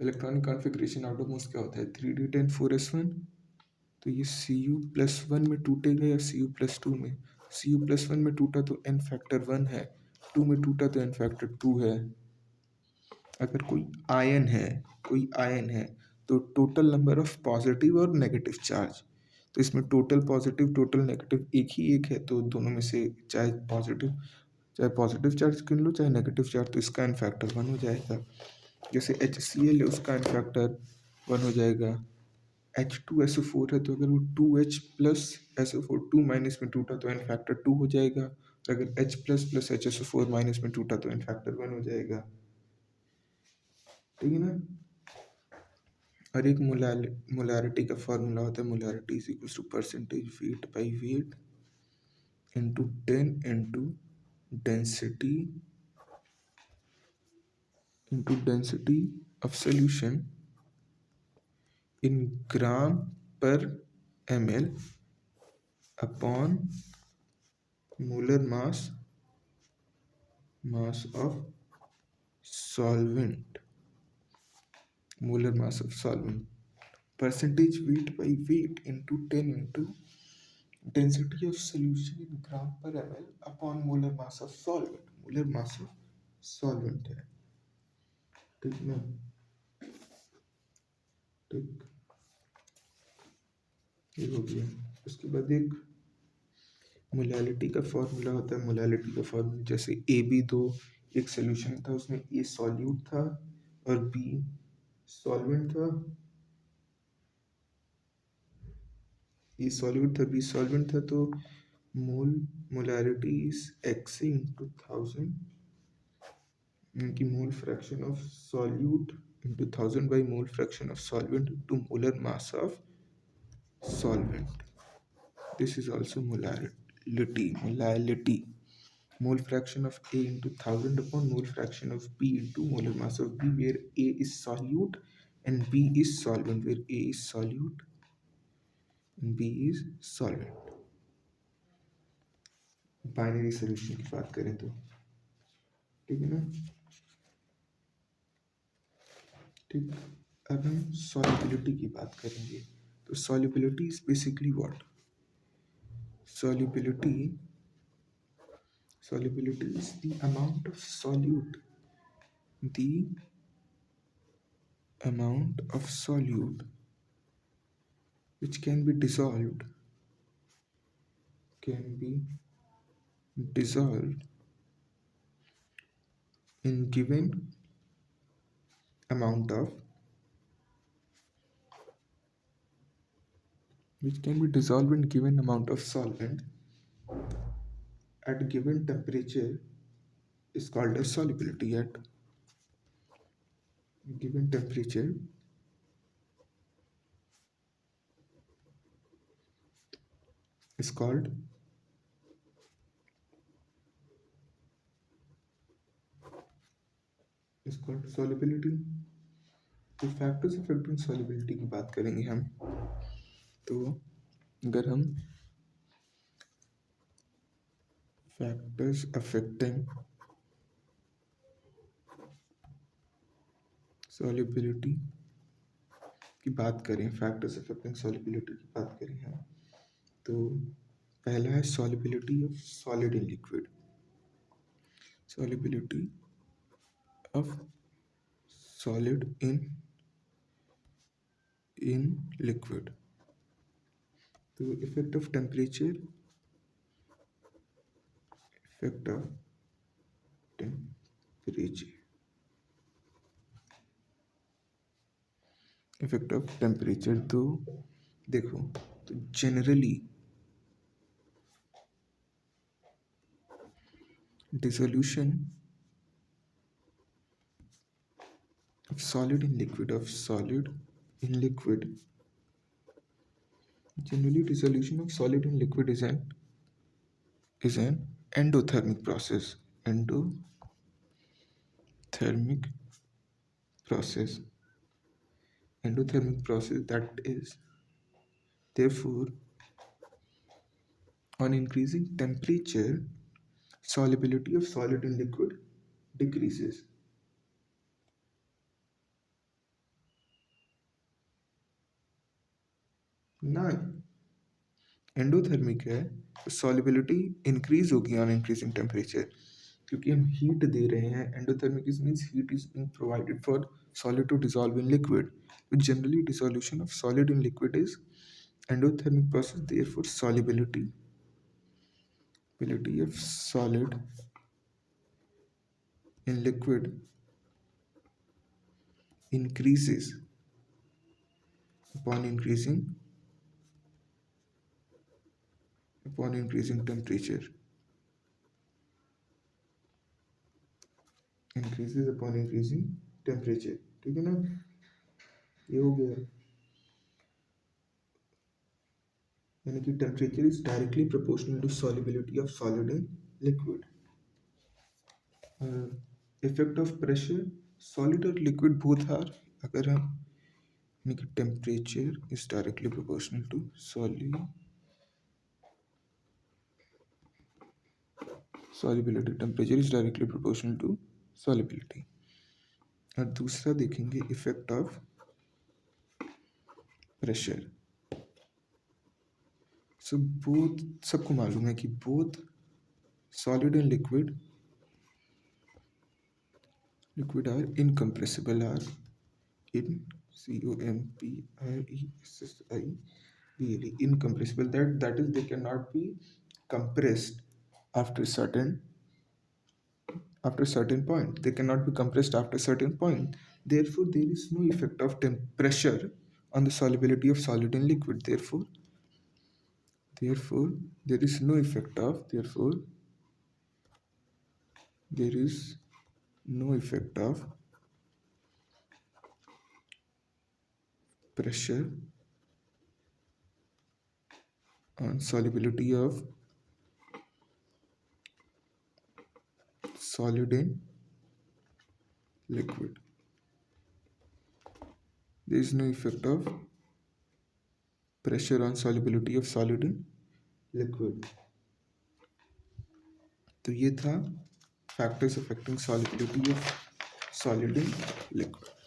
Electronic configuration outermost क्या होता है 3d10 4s1। तो ये Cu+1 में टूटेगा या Cu+2 में? Cu+1 में टूटा तो n फैक्टर 1 है, 2 में टूटा तो n फैक्टर 2 है। अगर कोई आयन है तो टोटल नंबर ऑफ पॉजिटिव और नेगेटिव चार्ज, तो इसमें टोटल पॉजिटिव टोटल नेगेटिव एक है, तो दोनों में से चाहे पॉजिटिव चार्ज गिन लो चाहे नेगेटिव चार्ज, तो इसका n फैक्टर 1 हो जाएगा। जैसे HCl है उसका n फैक्टर 1 हो जाएगा। H2SO4 है तो अगर वो 2H प्लस SO4 2 माइनस में टूटा तो n फैक्टर 2 हो जाएगा। अगर H plus plus HSO4 minus में टूटा तो n फैक्टर 1 हो जाएगा। ठीक है ना। और एक मोलारिटी का फॉर्मूला होता है, molarity is equal to percentage weight by weight into 10 into density of solution in gram per ml upon molar mass of solvent, molar mass of solvent, percentage weight by weight into 10 into density of solution in gram per ml upon molar mass of solvent. Molar mass of solvent है, ठीक ना। ठीक, ये हो गया। उसके बाद एक मोलालिटी का फॉर्मूला होता है। मोलालिटी का फॉर्मूला जैसे AB2 एक सोल्यूशन था, उसमें A सॉल्यूट था और B सॉल्वेंट था। A सॉल्यूट था, B सॉल्वेंट था, तो मोलारिटी इज Xa इंटू 1000 की mole fraction of solute into 1000 by mole fraction of solvent into molar mass of solvent. This is also molality. Mole fraction of A into 1000 upon mole fraction of B into molar mass of B, where A is solute and B is solvent, where A is solute and B is solvent। Binary solution की बात करें तो ठीक है ना। ठीक, अब हम सॉल्युबिलिटी की बात करेंगे। तो solubility is basically what? Solubility is the amount of solute which can be dissolved in given amount of solvent at given temperature is called as solubility. At given temperature is called solubility। तो factors affecting solubility की बात करेंगे हम। तो अगर हम factors affecting solubility की बात करें हम, तो पहला है solubility of solid in liquid. Solubility of solid in liquid. तो effect of temperature, effect of temperature. तो देखो, तो generally dissolution of solid in liquid generally dissolution of solid in liquid is an endothermic process that is, therefore, on increasing temperature solubility of solid in liquid decreases। ना, endothermic है तो solubility increase होगी on increasing temperature, क्योंकि हम heat दे रहे हैं। Endothermic is means heat is being provided for solid to dissolve in liquid. Generally dissolution of solid in liquid is endothermic process, therefore solubility of solid in liquid increases upon increasing temperature, increases upon increasing temperature। ठीक है ना, ये हो गया। यानी कि temperature is directly proportional to solubility of solid in liquid. Effect of pressure, solid और liquid both are, अगर हम यानी कि temperature is directly proportional to solubility, temperature is directly proportional to solubility। और दूसरा देखेंगे effect of pressure. So both, सबको मालूम है कि both solid and liquid are incompressible, are in incompressible, that is they cannot be compressed after certain point, they cannot be compressed after certain point, therefore there is no effect of pressure on the solubility of solid and liquid, therefore there is no effect of pressure on solubility of solid in liquid, there is no effect of pressure on solubility of solid in liquid। तो ये था factors affecting solubility of solid in liquid.